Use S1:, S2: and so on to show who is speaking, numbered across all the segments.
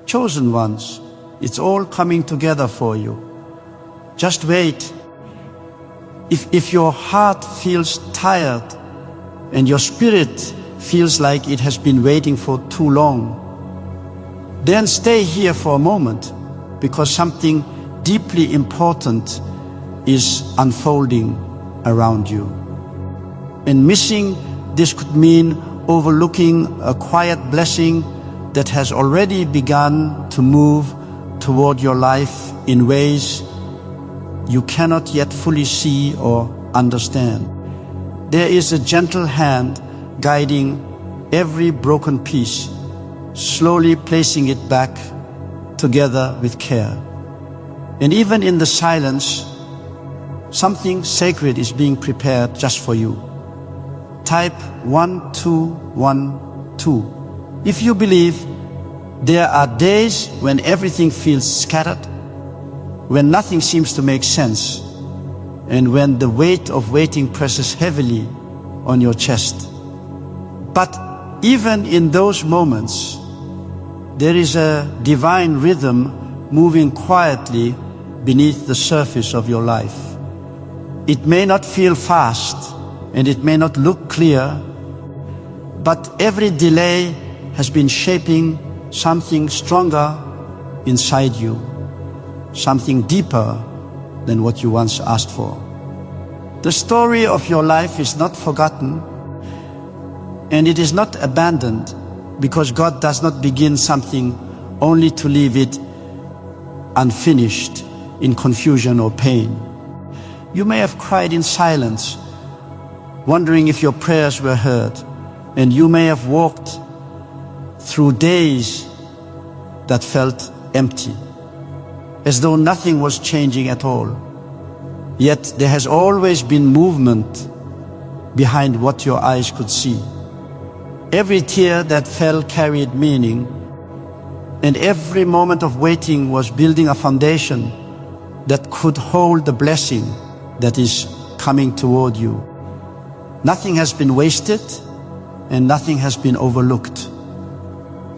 S1: chosen ones. It's all coming together for you. Just wait. If your heart feels tired and your spirit feels like it has been waiting for too long, then stay here for a moment, because something deeply important is unfolding around you. And missing this could mean overlooking a quiet blessing that has already begun to move toward your life in ways you cannot yet fully see or understand. There is a gentle hand guiding every broken piece, slowly placing it back together with care. And even in the silence, something sacred is being prepared just for you. Type 1212 if you believe there are days when everything feels scattered, when nothing seems to make sense, and when the weight of waiting presses heavily on your chest. But even in those moments, there is a divine rhythm moving quietly beneath the surface of your life. It may not feel fast, and it may not look clear, but every delay has been shaping something stronger inside you, something deeper than what you once asked for. The story of your life is not forgotten, and it is not abandoned, because God does not begin something only to leave it unfinished in confusion or pain. You may have cried in silence, wondering if your prayers were heard, and you may have walked through days that felt empty, as though nothing was changing at all. Yet there has always been movement behind what your eyes could see. Every tear that fell carried meaning, and every moment of waiting was building a foundation that could hold the blessing that is coming toward you. Nothing has been wasted, and nothing has been overlooked.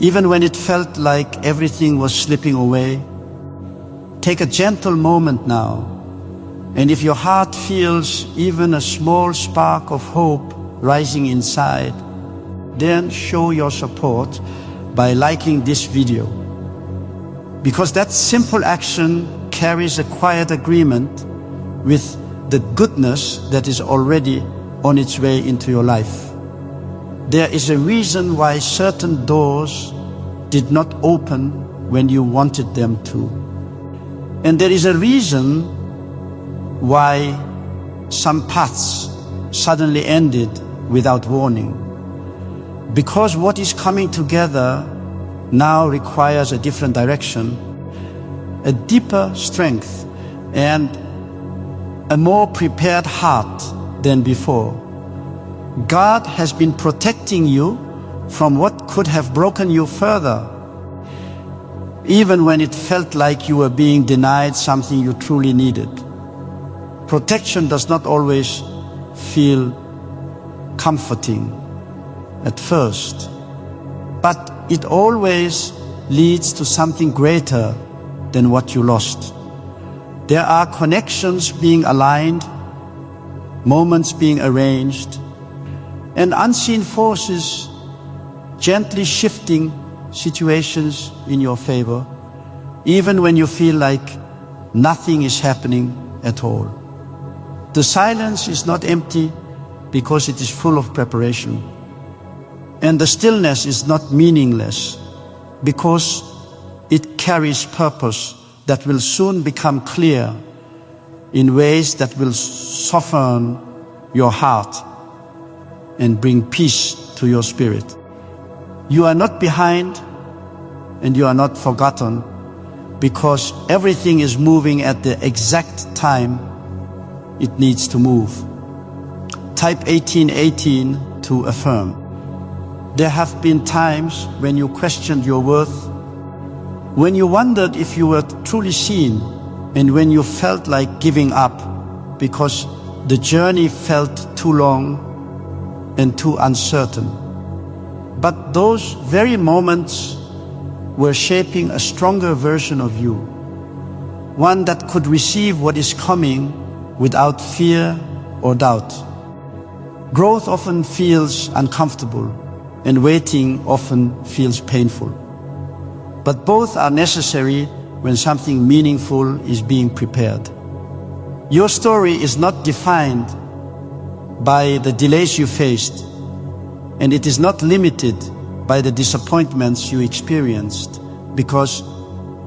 S1: Even when it felt like everything was slipping away, take a gentle moment now, and if your heart feels even a small spark of hope rising inside, then show your support by liking this video, because that simple action carries a quiet agreement with the goodness that is already on its way into your life. There is a reason why certain doors did not open when you wanted them to. And there is a reason why some paths suddenly ended without warning. Because what is coming together now requires a different direction, a deeper strength, and a more prepared heart than before. God has been protecting you from what could have broken you further, even when it felt like you were being denied something you truly needed. Protection does not always feel comforting at first, but it always leads to something greater than what you lost. There are connections being aligned, moments being arranged, and unseen forces gently shifting situations in your favor, even when you feel like nothing is happening at all. The silence is not empty because it is full of preparation. And the stillness is not meaningless because it carries purpose that will soon become clear in ways that will soften your heart and bring peace to your spirit. You are not behind and you are not forgotten, because everything is moving at the exact time it needs to move. Type 1818 to affirm. There have been times when you questioned your worth, when you wondered if you were truly seen, and when you felt like giving up because the journey felt too long and too uncertain. But those very moments were shaping a stronger version of you, one that could receive what is coming without fear or doubt. Growth often feels uncomfortable, and waiting often feels painful. But both are necessary when something meaningful is being prepared. Your story is not defined by the delays you faced, and it is not limited by the disappointments you experienced, because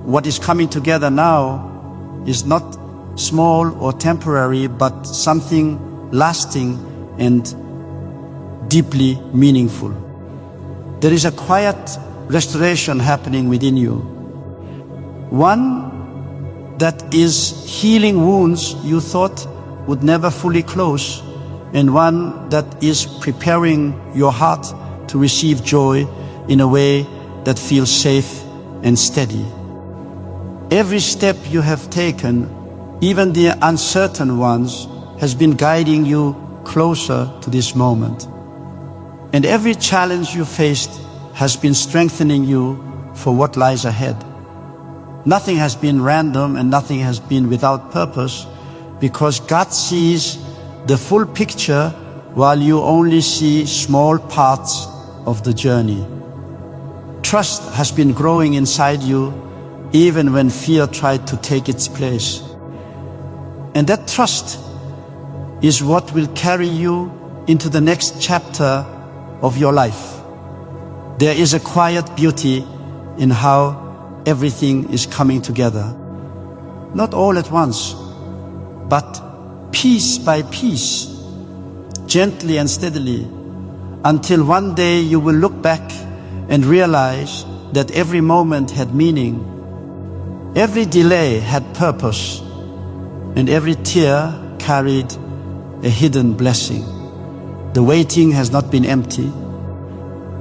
S1: what is coming together now is not small or temporary, but something lasting and deeply meaningful. There is a quiet restoration happening within you, one that is healing wounds you thought would never fully close, and one that is preparing your heart to receive joy in a way that feels safe and steady. Every step you have taken, even the uncertain ones, has been guiding you closer to this moment. And every challenge you faced has been strengthening you for what lies ahead. Nothing has been random and nothing has been without purpose, because God sees the full picture while you only see small parts of the journey. Trust has been growing inside you even when fear tried to take its place. And that trust is what will carry you into the next chapter of your life. There is a quiet beauty in how everything is coming together. Not all at once, but piece by piece, gently and steadily, until one day you will look back and realize that every moment had meaning, every delay had purpose, and every tear carried a hidden blessing. The waiting has not been empty,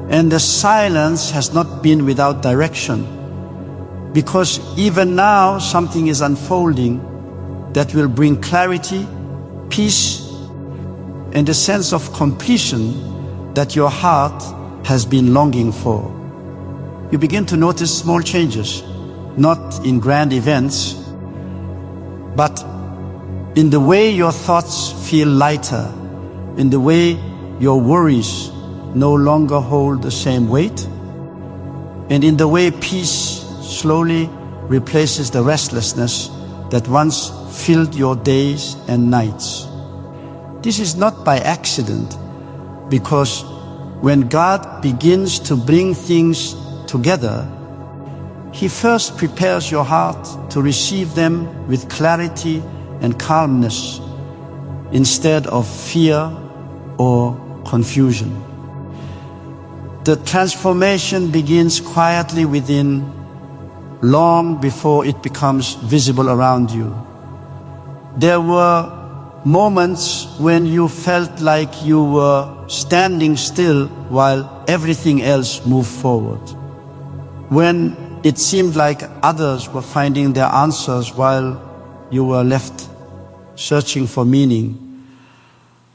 S1: and the silence has not been without direction, because even now something is unfolding that will bring clarity, peace, and a sense of completion that your heart has been longing for. You begin to notice small changes, not in grand events, but in the way your thoughts feel lighter, in the way your worries no longer hold the same weight, and in the way peace slowly replaces the restlessness that once filled your days and nights. This is not by accident, because when God begins to bring things together, He first prepares your heart to receive them with clarity and calmness instead of fear or confusion. The transformation begins quietly within, long before it becomes visible around you. There were moments when you felt like you were standing still while everything else moved forward. When it seemed like others were finding their answers while you were left searching for meaning.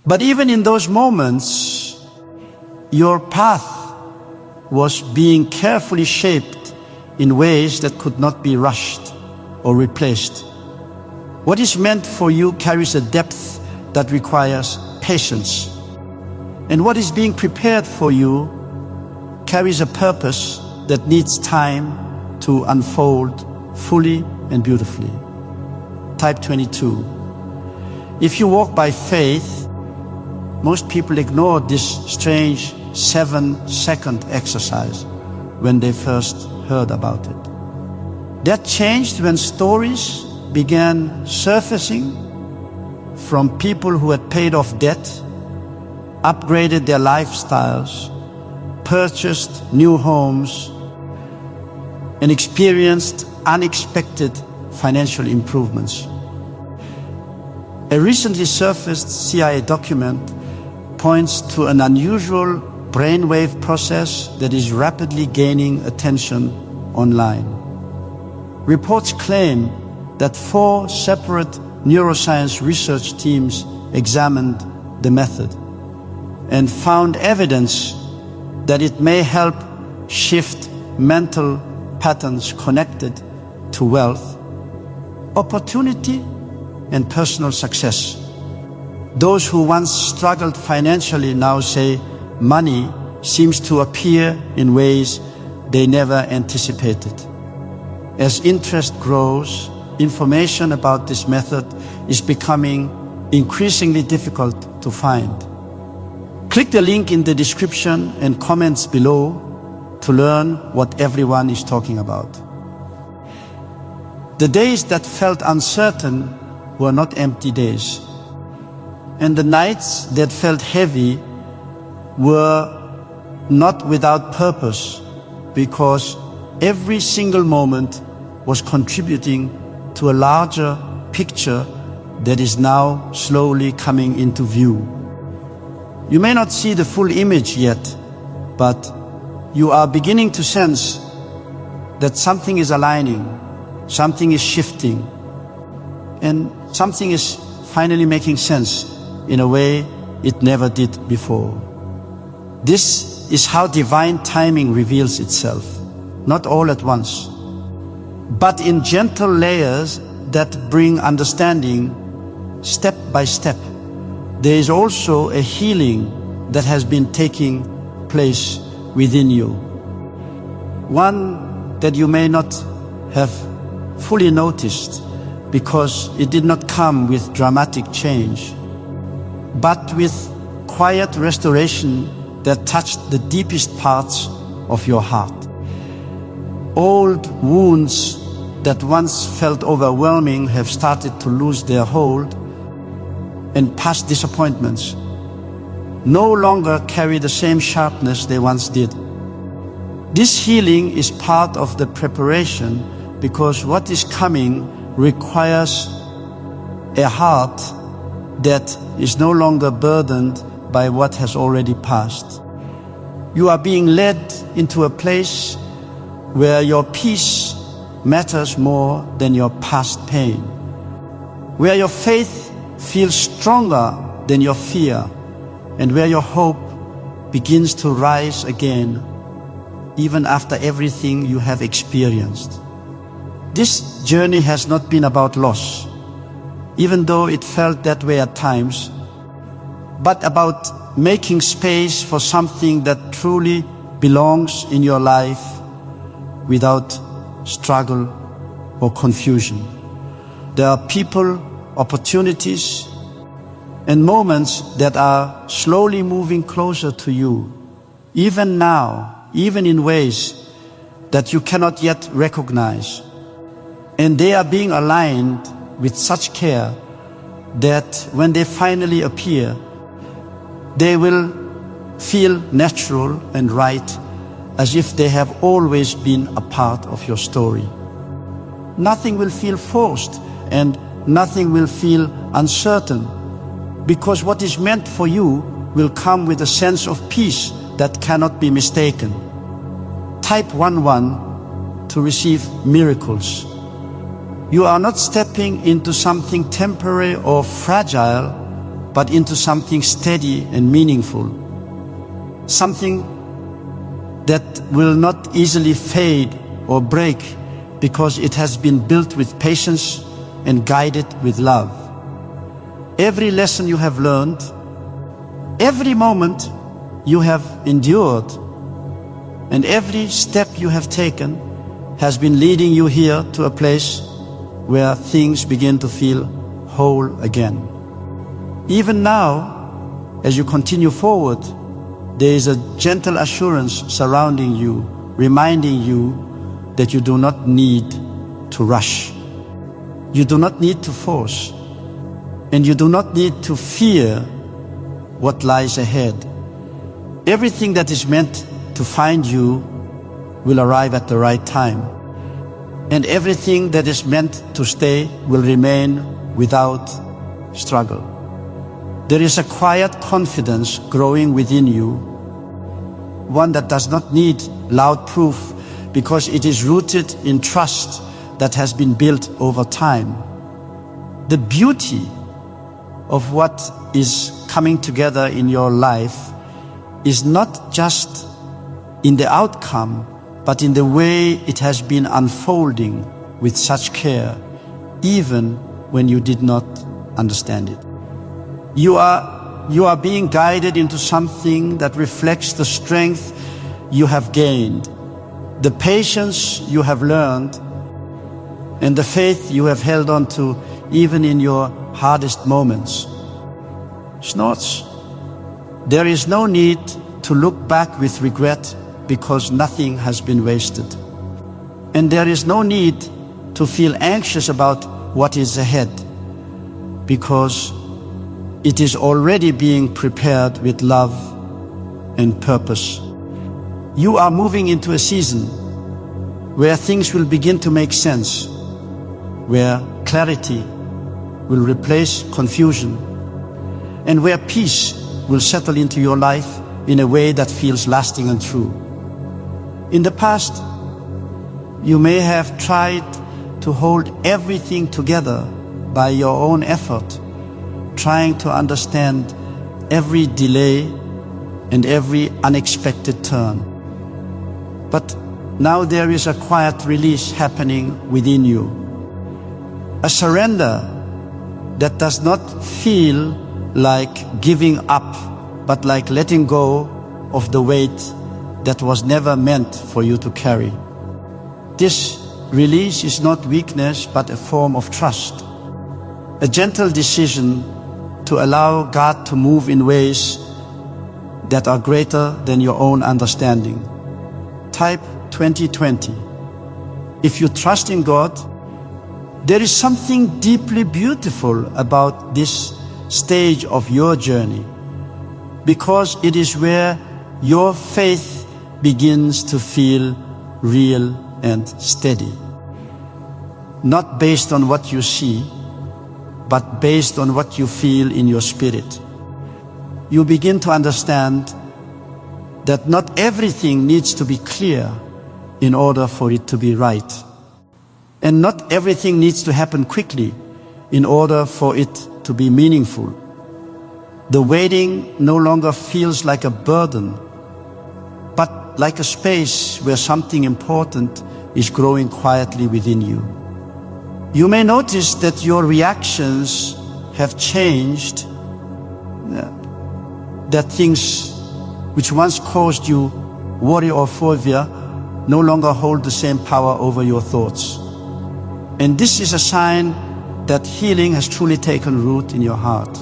S1: But even in those moments, your path was being carefully shaped in ways that could not be rushed or replaced. What is meant for you carries a depth that requires patience. And what is being prepared for you carries a purpose that needs time to unfold fully and beautifully. Type 22. If you walk by faith, most people ignore this strange 7-second exercise when they first heard about it. That changed when stories began surfacing from people who had paid off debt, upgraded their lifestyles, purchased new homes, and experienced unexpected financial improvements. A recently surfaced CIA document points to an unusual brainwave process that is rapidly gaining attention online. Reports claim that 4 separate neuroscience research teams examined the method and found evidence that it may help shift mental patterns connected to wealth, opportunity, and personal success. Those who once struggled financially now say money seems to appear in ways they never anticipated. As interest grows, information about this method is becoming increasingly difficult to find. Click the link in the description and comments below to learn what everyone is talking about. The days that felt uncertain were not empty days, and the nights that felt heavy were not without purpose, because every single moment was contributing to a larger picture that is now slowly coming into view. You may not see the full image yet, but you are beginning to sense that something is aligning, something is shifting, and something is finally making sense in a way it never did before. This is how divine timing reveals itself, not all at once, but in gentle layers that bring understanding step by step. There is also a healing that has been taking place within you. One that you may not have fully noticed because it did not come with dramatic change, but with quiet restoration that touched the deepest parts of your heart. Old wounds that once felt overwhelming have started to lose their hold, and past disappointments no longer carry the same sharpness they once did. This healing is part of the preparation, because what is coming requires a heart that is no longer burdened by what has already passed. You are being led into a place where your peace matters more than your past pain, where your faith feels stronger than your fear, and where your hope begins to rise again, even after everything you have experienced. This journey has not been about loss, even though it felt that way at times, but about making space for something that truly belongs in your life without struggle or confusion. There are people, opportunities, and moments that are slowly moving closer to you, even now, even in ways that you cannot yet recognize. And they are being aligned with such care that when they finally appear, they will feel natural and right, as if they have always been a part of your story. Nothing will feel forced, and nothing will feel uncertain, because what is meant for you will come with a sense of peace that cannot be mistaken. Type 11 to receive miracles. You are not stepping into something temporary or fragile, but into something steady and meaningful. Something that will not easily fade or break, because it has been built with patience and guided with love. Every lesson you have learned, every moment you have endured, and every step you have taken has been leading you here to a place where things begin to feel whole again. Even now, as you continue forward, there is a gentle assurance surrounding you, reminding you that you do not need to rush. You do not need to force, and you do not need to fear what lies ahead. Everything that is meant to find you will arrive at the right time, and everything that is meant to stay will remain without struggle. There is a quiet confidence growing within you, one that does not need loud proof, because it is rooted in trust that has been built over time. The beauty of what is coming together in your life is not just in the outcome, but in the way it has been unfolding with such care, even when you did not understand it. You are being guided into something that reflects the strength you have gained, the patience you have learned, and the faith you have held on to even in your hardest moments. Snorts. There is no need to look back with regret because nothing has been wasted. And there is no need to feel anxious about what is ahead because it is already being prepared with love and purpose. You are moving into a season where things will begin to make sense, where clarity will replace confusion, and where peace will settle into your life in a way that feels lasting and true. In the past, you may have tried to hold everything together by your own effort, trying to understand every delay and every unexpected turn. But now there is a quiet release happening within you. A surrender that does not feel like giving up, but like letting go of the weight that was never meant for you to carry. This release is not weakness, but a form of trust. A gentle decision to allow God to move in ways that are greater than your own understanding. Type 2020. If you trust in God, there is something deeply beautiful about this stage of your journey, because it is where your faith begins to feel real and steady. Not based on what you see, but based on what you feel in your spirit. You begin to understand that not everything needs to be clear in order for it to be right. And not everything needs to happen quickly in order for it to be meaningful. The waiting no longer feels like a burden, but like a space where something important is growing quietly within you. You may notice that your reactions have changed, that things which once caused you worry or fear no longer hold the same power over your thoughts. And this is a sign that healing has truly taken root in your heart.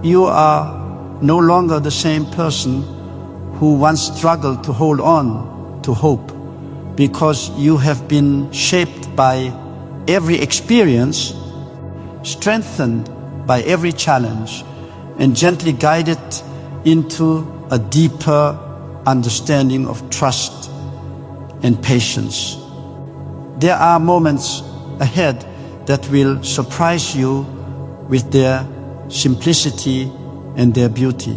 S1: You are no longer the same person who once struggled to hold on to hope, because you have been shaped by every experience, strengthened by every challenge, and gently guided into a deeper understanding of trust and patience. There are moments ahead that will surprise you with their simplicity and their beauty.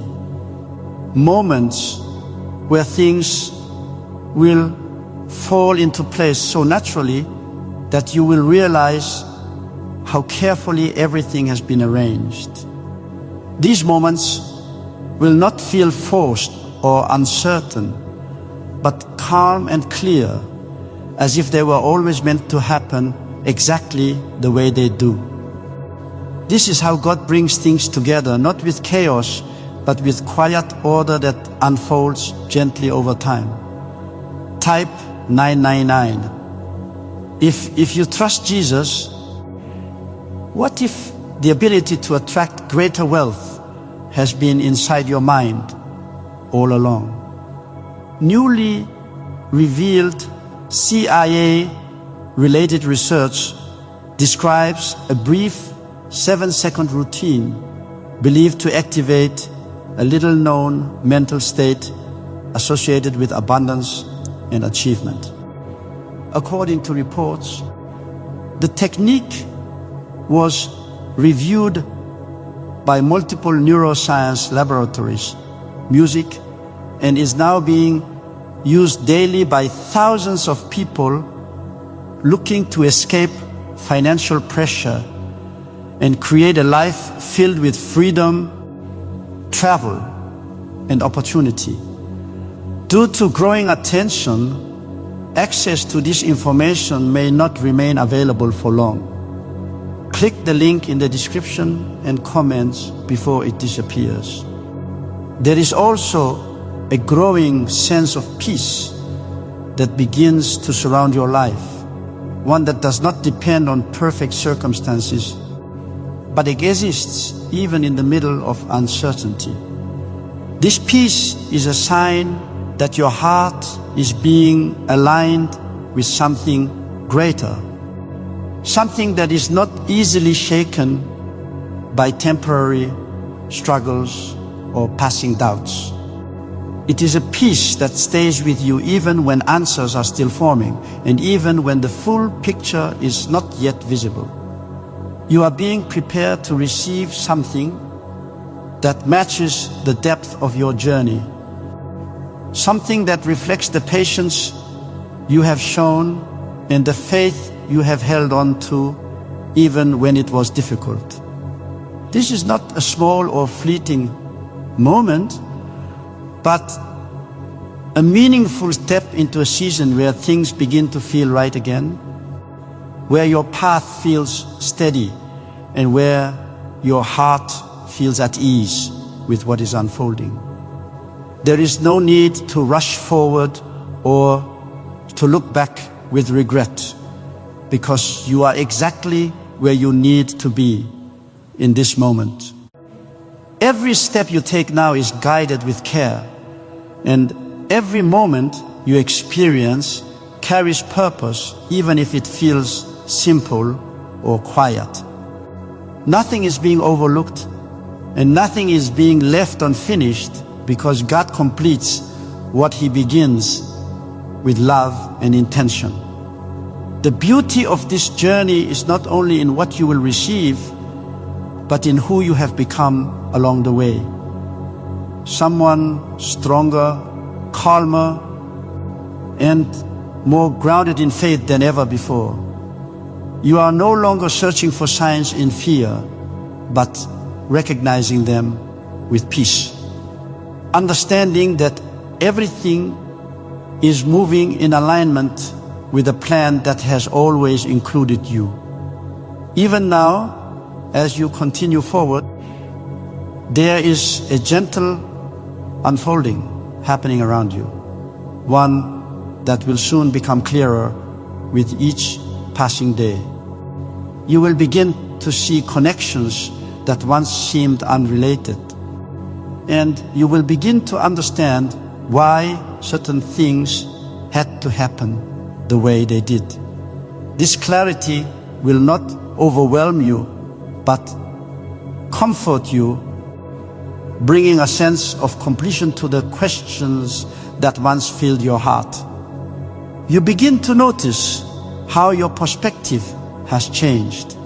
S1: Moments where things will fall into place so naturally that you will realize how carefully everything has been arranged. These moments will not feel forced or uncertain, but calm and clear, as if they were always meant to happen exactly the way they do. This is how God brings things together, not with chaos, but with quiet order that unfolds gently over time. Type 999. If you trust Jesus, what if the ability to attract greater wealth has been inside your mind all along? Newly revealed CIA-related research describes a brief 7-second routine believed to activate a little-known mental state associated with abundance and achievement. According to reports, the technique was reviewed by multiple neuroscience laboratories, music, and is now being used daily by thousands of people looking to escape financial pressure and create a life filled with freedom, travel, and opportunity. Due to growing attention access to this information may not remain available for long. Click the link in the description and comments before it disappears. There is also a growing sense of peace that begins to surround your life, one that does not depend on perfect circumstances, but it exists even in the middle of uncertainty. This peace is a sign that your heart is being aligned with something greater, something that is not easily shaken by temporary struggles or passing doubts. It is a peace that stays with you even when answers are still forming and even when the full picture is not yet visible. You are being prepared to receive something that matches the depth of your journey, something that reflects the patience you have shown and the faith you have held on to even when it was difficult. This is not a small or fleeting moment, but a meaningful step into a season where things begin to feel right again, where your path feels steady and where your heart feels at ease with what is unfolding. There is no need to rush forward or to look back with regret, because you are exactly where you need to be in this moment. Every step you take now is guided with care, and every moment you experience carries purpose, even if it feels simple or quiet. Nothing is being overlooked and nothing is being left unfinished, because God completes what He begins with love and intention. The beauty of this journey is not only in what you will receive, but in who you have become along the way. Someone stronger, calmer, and more grounded in faith than ever before. You are no longer searching for signs in fear, but recognizing them with peace. Understanding that everything is moving in alignment with a plan that has always included you. Even now, as you continue forward, there is a gentle unfolding happening around you, one that will soon become clearer with each passing day. You will begin to see connections that once seemed unrelated, and you will begin to understand why certain things had to happen the way they did. This clarity will not overwhelm you, but comfort you, bringing a sense of completion to the questions that once filled your heart. You begin to notice how your perspective has changed,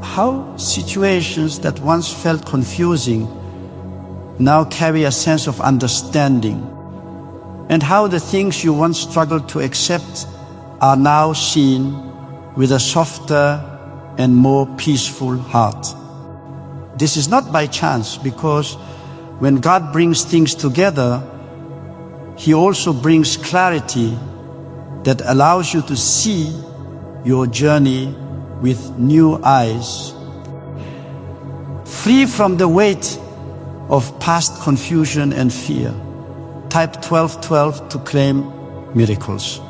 S1: how situations that once felt confusing now carry a sense of understanding, and how the things you once struggled to accept are now seen with a softer and more peaceful heart. This is not by chance, because when God brings things together, He also brings clarity that allows you to see your journey with new eyes, free from the weight of past confusion and fear. Type 1212 to claim miracles.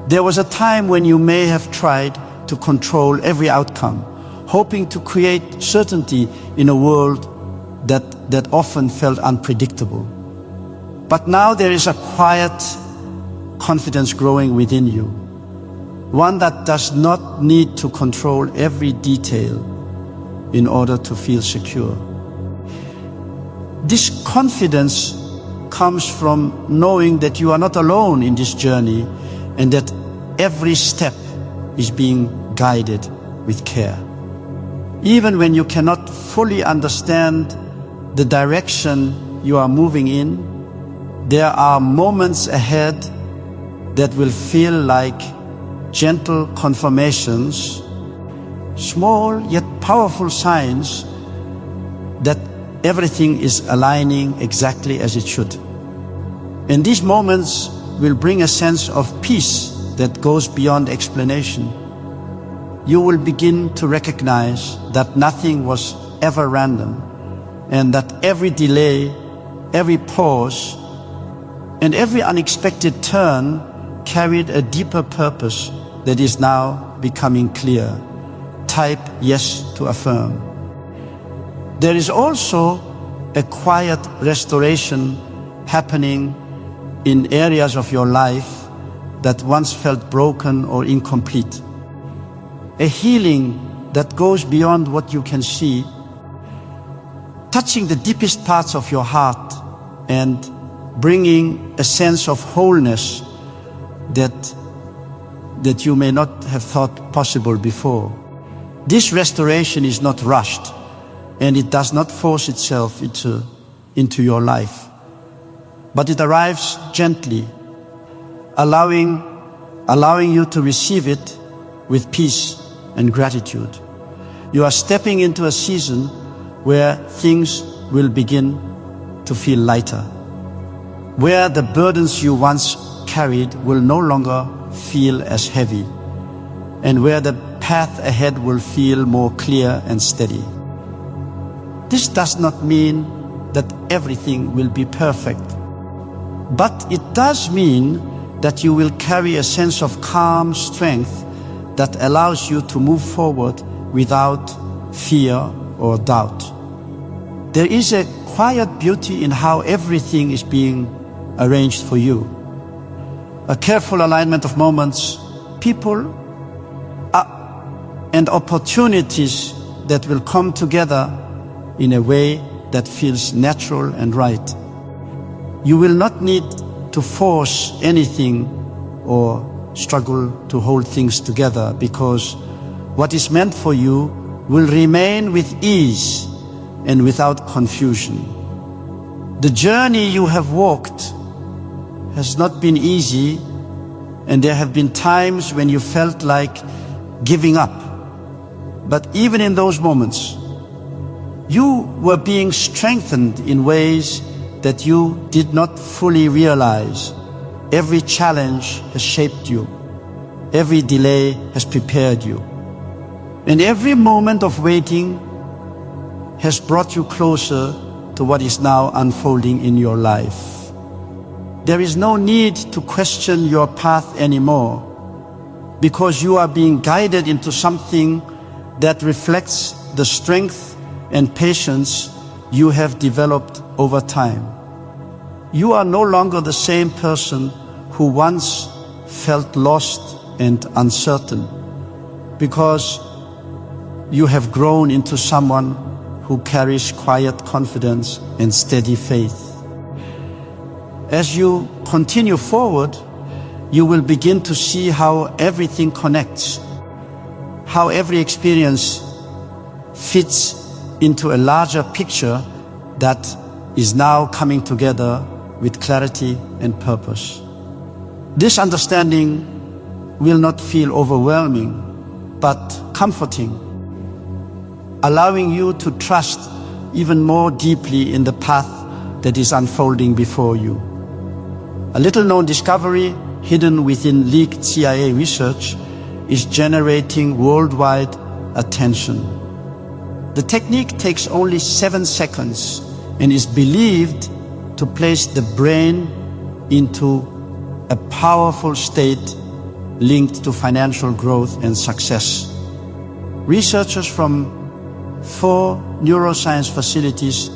S1: There was a time when you may have tried to control every outcome, hoping to create certainty in a world that often felt unpredictable. But now there is a quiet confidence growing within you, one that does not need to control every detail in order to feel secure. This confidence comes from knowing that you are not alone in this journey, and that every step is being guided with care. Even when you cannot fully understand the direction you are moving in, there are moments ahead that will feel like gentle confirmations, small yet powerful signs that everything is aligning exactly as it should. And these moments will bring a sense of peace that goes beyond explanation. You will begin to recognize that nothing was ever random, and that every delay, every pause, and every unexpected turn carried a deeper purpose that is now becoming clear. Type yes to affirm. There is also a quiet restoration happening in areas of your life that once felt broken or incomplete. A healing that goes beyond what you can see, touching the deepest parts of your heart and bringing a sense of wholeness that you may not have thought possible before. This restoration is not rushed, and it does not force itself into your life, but it arrives gently, allowing you to receive it with peace and gratitude. You are stepping into a season where things will begin to feel lighter, where the burdens you once carried will no longer feel as heavy, and where the path ahead will feel more clear and steady. This does not mean that everything will be perfect, but it does mean that you will carry a sense of calm strength that allows you to move forward without fear or doubt. There is a quiet beauty in how everything is being arranged for you. A careful alignment of moments, people, and opportunities that will come together in a way that feels natural and right. You will not need to force anything or struggle to hold things together, because what is meant for you will remain with ease and without confusion. The journey you have walked has not been easy, and there have been times when you felt like giving up. But even in those moments, you were being strengthened in ways that you did not fully realize. Every challenge has shaped you. Every delay has prepared you. And every moment of waiting has brought you closer to what is now unfolding in your life. There is no need to question your path anymore, because you are being guided into something that reflects the strength and patience you have developed over time. You are no longer the same person who once felt lost and uncertain, because you have grown into someone who carries quiet confidence and steady faith. As you continue forward, you will begin to see how everything connects, how every experience fits into a larger picture that is now coming together with clarity and purpose. This understanding will not feel overwhelming, but comforting, allowing you to trust even more deeply in the path that is unfolding before you. A little-known discovery hidden within leaked CIA research is generating worldwide attention. The technique takes only 7 seconds and is believed to place the brain into a powerful state linked to financial growth and success. Researchers from 4 neuroscience facilities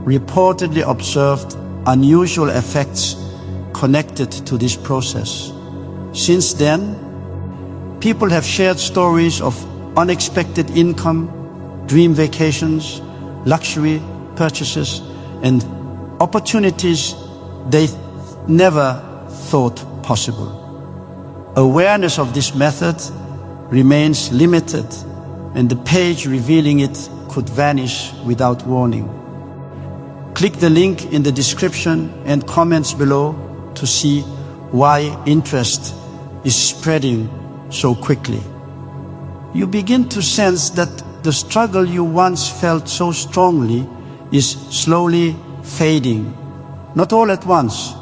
S1: reportedly observed unusual effects connected to this process. Since then, people have shared stories of unexpected income, dream vacations, luxury purchases, and opportunities they never thought possible. Awareness of this method remains limited, and the page revealing it could vanish without warning. Click the link in the description and comments below to see why interest is spreading so quickly. You begin to sense that the struggle you once felt so strongly is slowly fading, not all at once,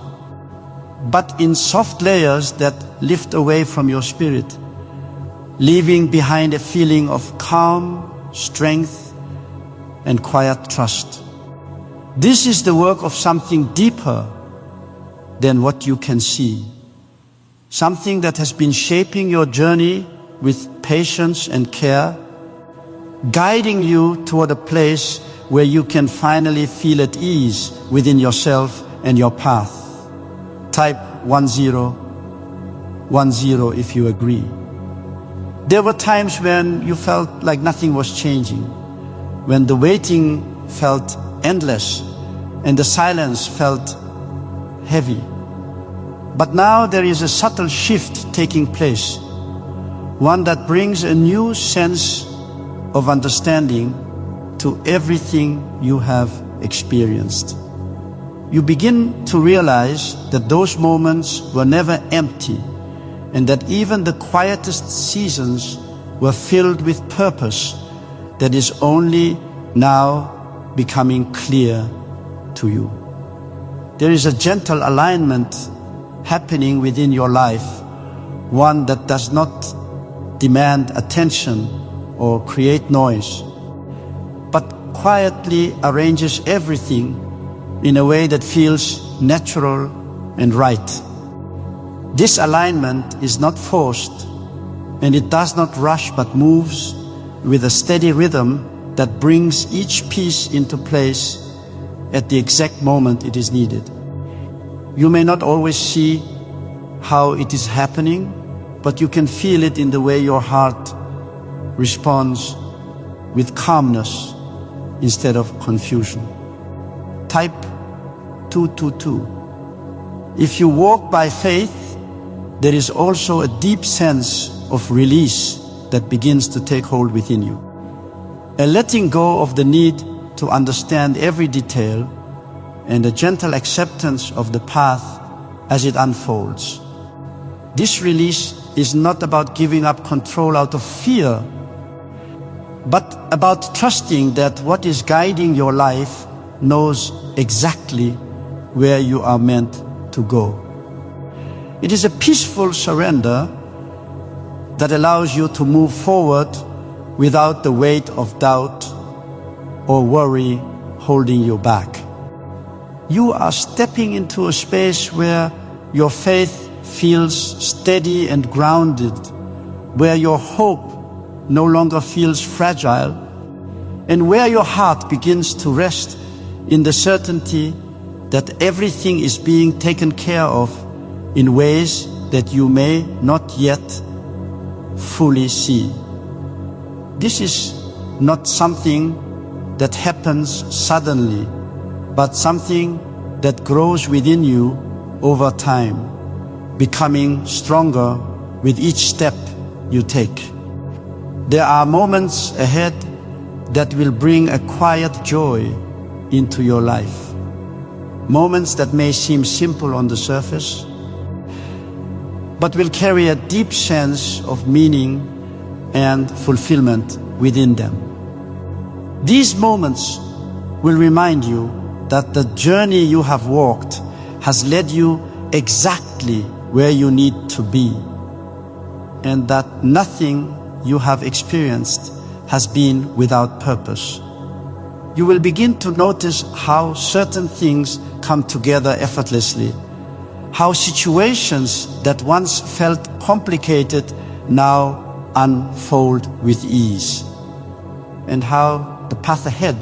S1: but in soft layers that lift away from your spirit, leaving behind a feeling of calm, strength, and quiet trust. This is the work of something deeper than what you can see, something that has been shaping your journey with patience and care, guiding you toward a place where you can finally feel at ease within yourself and your path. Type 1010 if you agree. There were times when you felt like nothing was changing, when the waiting felt endless and the silence felt heavy. But now there is a subtle shift taking place, one that brings a new sense of understanding to everything you have experienced. You begin to realize that those moments were never empty, and that even the quietest seasons were filled with purpose that is only now becoming clear to you. There is a gentle alignment happening within your life, one that does not demand attention or create noise, but quietly arranges everything in a way that feels natural and right. This alignment is not forced, and it does not rush but moves with a steady rhythm that brings each piece into place at the exact moment it is needed. You may not always see how it is happening, but you can feel it in the way your heart responds with calmness instead of confusion. Type 222. If you walk by faith, there is also a deep sense of release that begins to take hold within you. A letting go of the need to understand every detail, and a gentle acceptance of the path as it unfolds. This release is not about giving up control out of fear, but about trusting that what is guiding your life knows exactly where you are meant to go. It is a peaceful surrender that allows you to move forward without the weight of doubt or worry holding you back. You are stepping into a space where your faith feels steady and grounded, where your hope no longer feels fragile, and where your heart begins to rest in the certainty that everything is being taken care of in ways that you may not yet fully see. This is not something that happens suddenly, but something that grows within you over time, becoming stronger with each step you take. There are moments ahead that will bring a quiet joy into your life. Moments that may seem simple on the surface, but will carry a deep sense of meaning and fulfillment within them. These moments will remind you that the journey you have walked has led you exactly where you need to be, and that nothing you have experienced has been without purpose. You will begin to notice how certain things come together effortlessly, how situations that once felt complicated now unfold with ease, and how the path ahead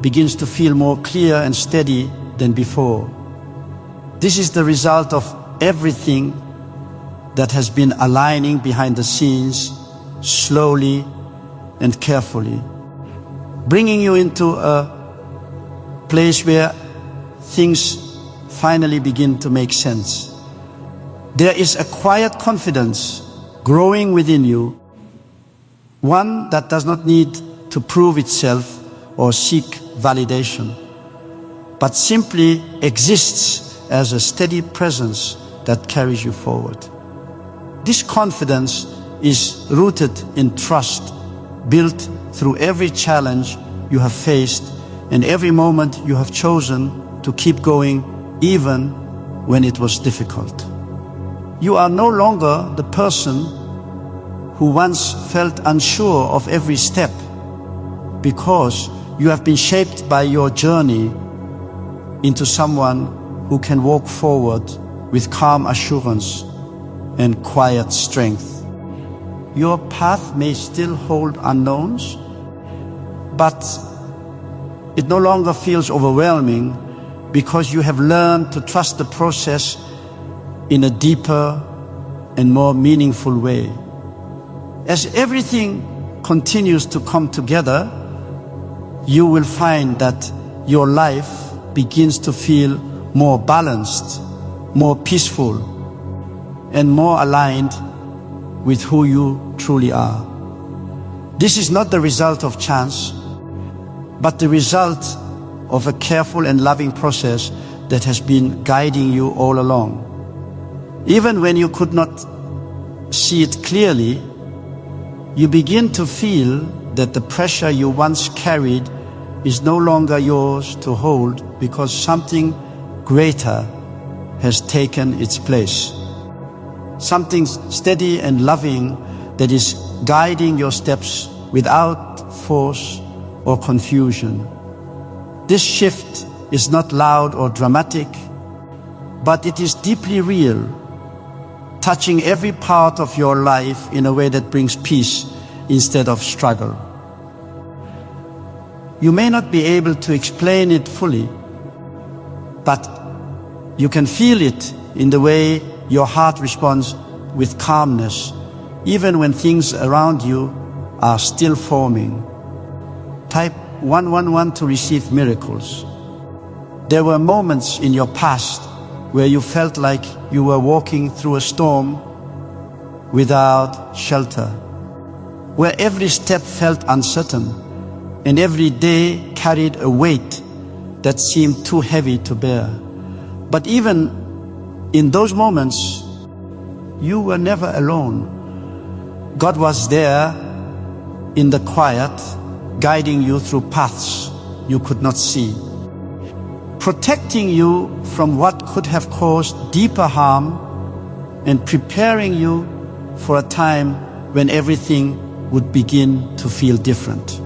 S1: begins to feel more clear and steady than before. This is the result of everything that has been aligning behind the scenes, slowly and carefully, bringing you into a place where things finally begin to make sense. There is a quiet confidence growing within you, one that does not need to prove itself or seek validation, but simply exists as a steady presence that carries you forward. This confidence is rooted in trust, built through every challenge you have faced and every moment you have chosen to keep going even when it was difficult. You are no longer the person who once felt unsure of every step, because you have been shaped by your journey into someone who can walk forward with calm assurance and quiet strength. Your path may still hold unknowns, but it no longer feels overwhelming because you have learned to trust the process in a deeper and more meaningful way. As everything continues to come together, you will find that your life begins to feel more balanced, more peaceful, and more aligned with who you truly are. This is not the result of chance, but the result of a careful and loving process that has been guiding you all along. Even when you could not see it clearly, you begin to feel that the pressure you once carried is no longer yours to hold, because something greater has taken its place. Something steady and loving that is guiding your steps without force or confusion. This shift is not loud or dramatic, but it is deeply real, touching every part of your life in a way that brings peace instead of struggle. You may not be able to explain it fully, but you can feel it in the way your heart responds with calmness, even when things around you are still forming. Type 111 to receive miracles. There were moments in your past where you felt like you were walking through a storm without shelter, where every step felt uncertain and every day carried a weight that seemed too heavy to bear. But even in those moments, you were never alone. God was there in the quiet, guiding you through paths you could not see, protecting you from what could have caused deeper harm and preparing you for a time when everything would begin to feel different.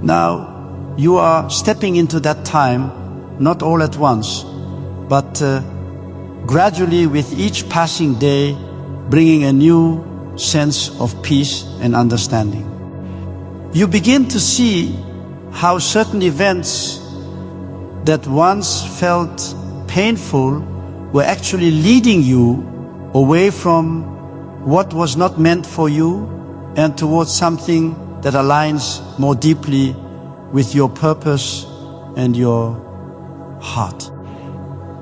S1: Now, you are stepping into that time, not all at once, but gradually with each passing day, bringing a new sense of peace and understanding. You begin to see how certain events that once felt painful were actually leading you away from what was not meant for you and towards something that aligns more deeply with your purpose and your heart.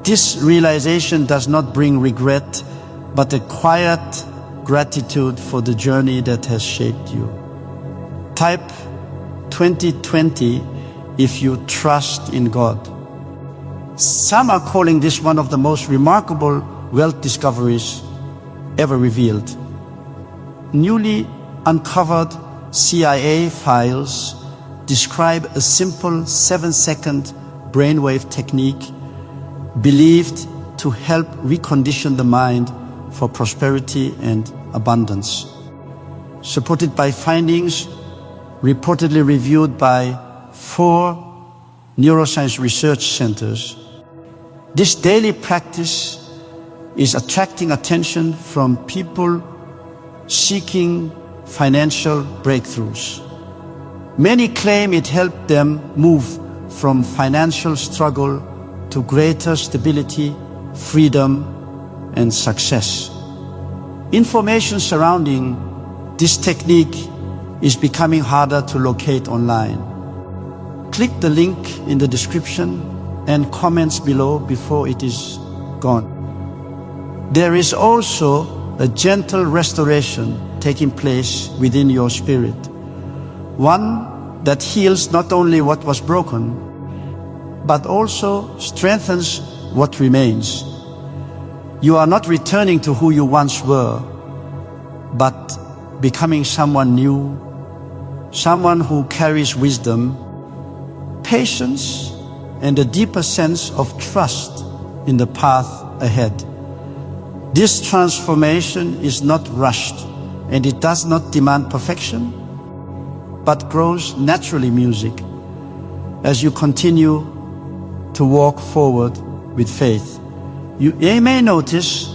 S1: This realization does not bring regret, but a quiet gratitude for the journey that has shaped you. Type 2020 if you trust in God. Some are calling this one of the most remarkable wealth discoveries ever revealed. Newly uncovered CIA files describe a simple 7-second brainwave technique believed to help recondition the mind for prosperity and abundance. Supported by findings reportedly reviewed by 4 neuroscience research centers, this daily practice is attracting attention from people seeking financial breakthroughs. Many claim it helped them move from financial struggle to greater stability, freedom, and success. Information surrounding this technique is becoming harder to locate online. Click the link in the description and comments below before it is gone. There is also a gentle restoration taking place within your spirit, one that heals not only what was broken, but also strengthens what remains. You are not returning to who you once were, but becoming someone new, someone who carries wisdom, patience, and a deeper sense of trust in the path ahead. This transformation is not rushed, and it does not demand perfection, but grows naturally music as you continue to walk forward with faith. You may notice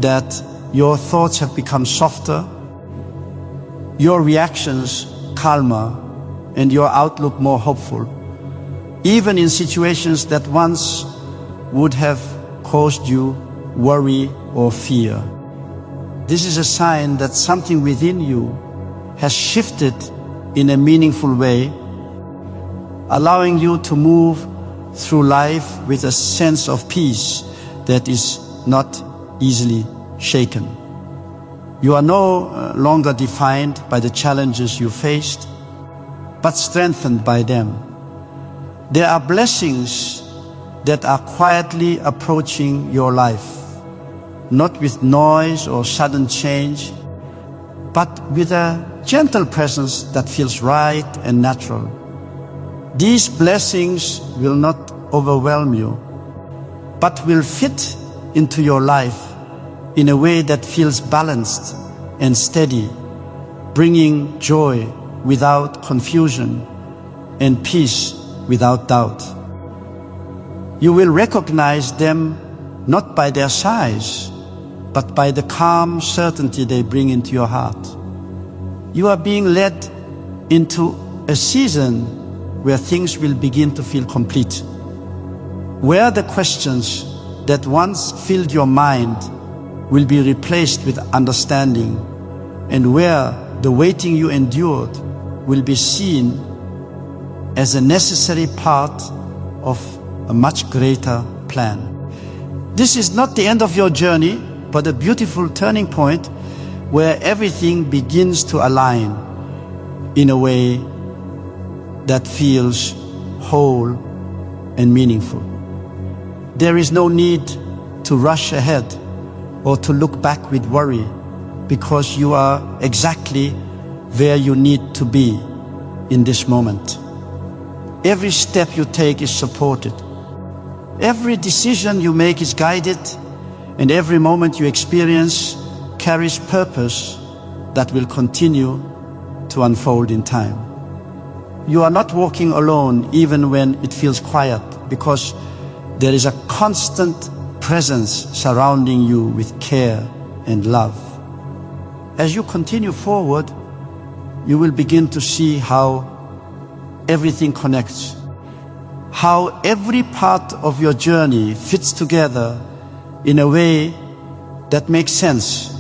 S1: that your thoughts have become softer, your reactions calmer, and your outlook more hopeful, even in situations that once would have caused you worry or fear. This is a sign that something within you has shifted in a meaningful way, allowing you to move through life with a sense of peace that is not easily shaken. You are no longer defined by the challenges you faced, but strengthened by them. There are blessings that are quietly approaching your life, not with noise or sudden change, but with a gentle presence that feels right and natural. These blessings will not overwhelm you, but will fit into your life in a way that feels balanced and steady, bringing joy without confusion and peace without doubt. You will recognize them not by their size, but by the calm certainty they bring into your heart. You are being led into a season where things will begin to feel complete, where the questions that once filled your mind will be replaced with understanding, and where the waiting you endured will be seen as a necessary part of a much greater plan. This is not the end of your journey, but a beautiful turning point where everything begins to align in a way that feels whole and meaningful. There is no need to rush ahead or to look back with worry, because you are exactly where you need to be in this moment. Every step you take is supported. Every decision you make is guided, and every moment you experience carries purpose that will continue to unfold in time. You are not walking alone even when it feels quiet, because there is a constant presence surrounding you with care and love. As you continue forward, you will begin to see how everything connects, how every part of your journey fits together in a way that makes sense,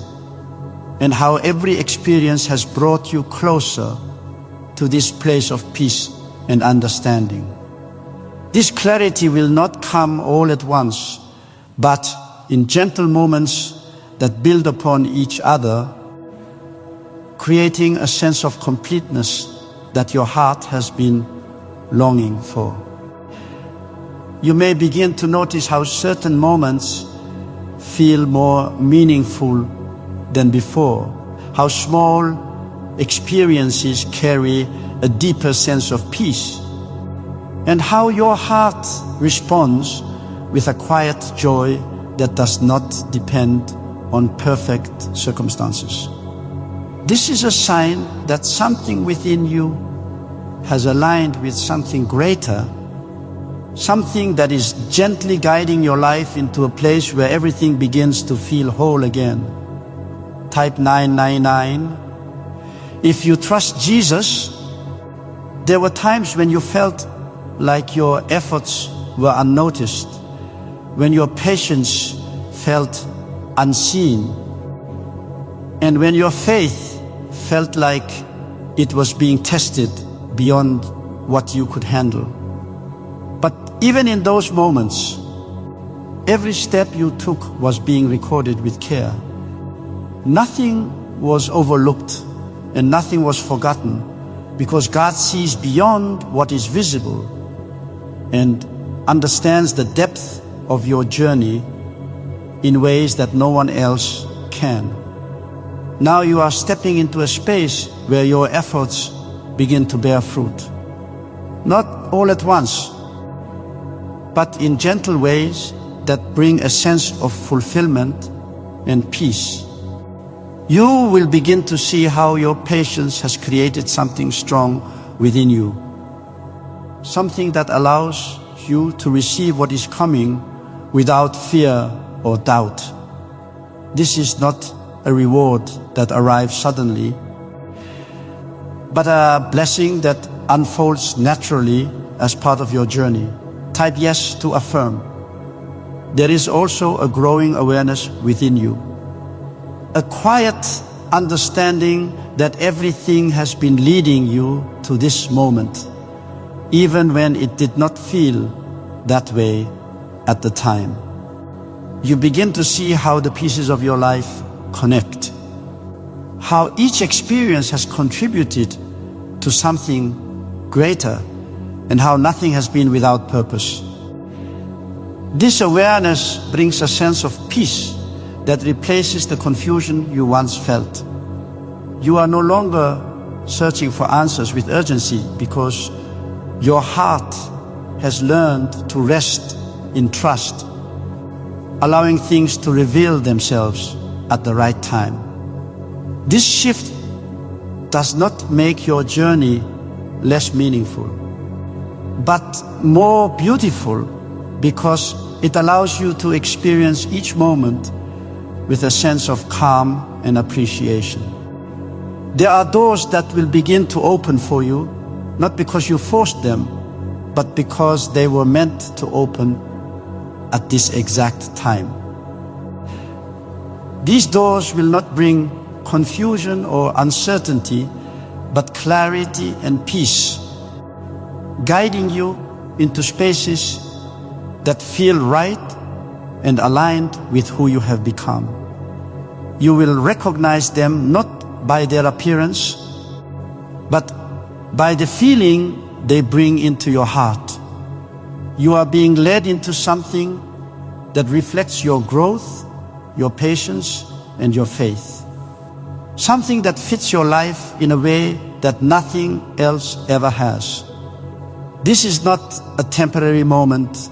S1: and how every experience has brought you closer to this place of peace and understanding. This clarity will not come all at once, but in gentle moments that build upon each other, creating a sense of completeness that your heart has been longing for. You may begin to notice how certain moments feel more meaningful than before, how small experiences carry a deeper sense of peace, and how your heart responds with a quiet joy that does not depend on perfect circumstances. This is a sign that something within you has aligned with something greater, something that is gently guiding your life into a place where everything begins to feel whole again. Type 999. If you trust Jesus, there were times when you felt like your efforts were unnoticed, when your patience felt unseen, and when your faith felt like it was being tested beyond what you could handle. But even in those moments, every step you took was being recorded with care. Nothing was overlooked and nothing was forgotten, because God sees beyond what is visible and understands the depth of your journey in ways that no one else can. Now you are stepping into a space where your efforts begin to bear fruit. Not all at once, but in gentle ways that bring a sense of fulfillment and peace. You will begin to see how your patience has created something strong within you, something that allows you to receive what is coming without fear or doubt. This is not a reward that arrives suddenly, but a blessing that unfolds naturally as part of your journey. Type yes to affirm. There is also a growing awareness within you, a quiet understanding that everything has been leading you to this moment, even when it did not feel that way at the time. You begin to see how the pieces of your life connect, how each experience has contributed to something greater, and how nothing has been without purpose. This awareness brings a sense of peace that replaces the confusion you once felt. You are no longer searching for answers with urgency because your heart has learned to rest in trust, allowing things to reveal themselves at the right time. This shift does not make your journey less meaningful, but more beautiful, because it allows you to experience each moment with a sense of calm and appreciation. There are doors that will begin to open for you, not because you forced them, but because they were meant to open at this exact time. These doors will not bring confusion or uncertainty, but clarity and peace, guiding you into spaces that feel right and aligned with who you have become. You will recognize them not by their appearance, but by the feeling they bring into your heart. You are being led into something that reflects your growth, your patience, and your faith. Something that fits your life in a way that nothing else ever has. This is not a temporary moment,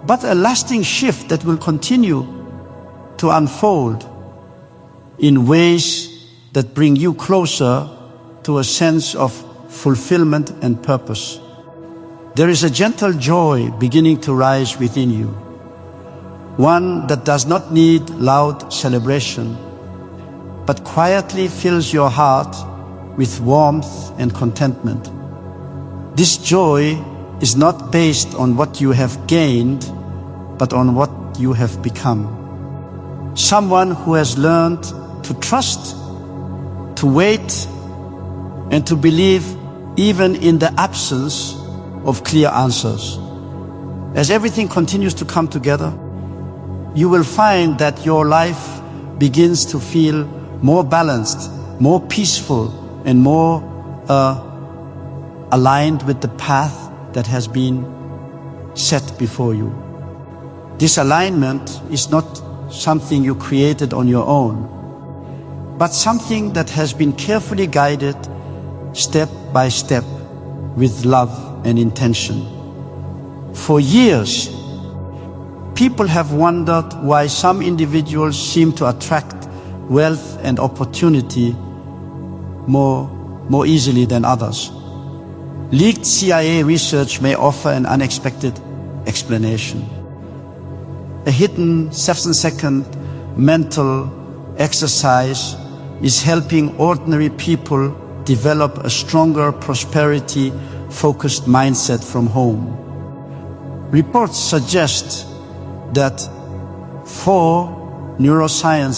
S1: but a lasting shift that will continue to unfold in ways that bring you closer to a sense of fulfillment and purpose. There is a gentle joy beginning to rise within you, one that does not need loud celebration, but quietly fills your heart with warmth and contentment. This joy is not based on what you have gained, but on what you have become. Someone who has learned to trust, to wait, and to believe even in the absence of clear answers. As everything continues to come together, you will find that your life begins to feel more balanced, more peaceful, and more aligned with the path that has been set before you. This alignment is not something you created on your own, but something that has been carefully guided step by step with love and intention. For years, people have wondered why some individuals seem to attract wealth and opportunity more easily than others. Leaked CIA research may offer an unexpected explanation. A hidden 7-second mental exercise is helping ordinary people develop a stronger prosperity-focused mindset from home. Reports suggest that 4 neuroscience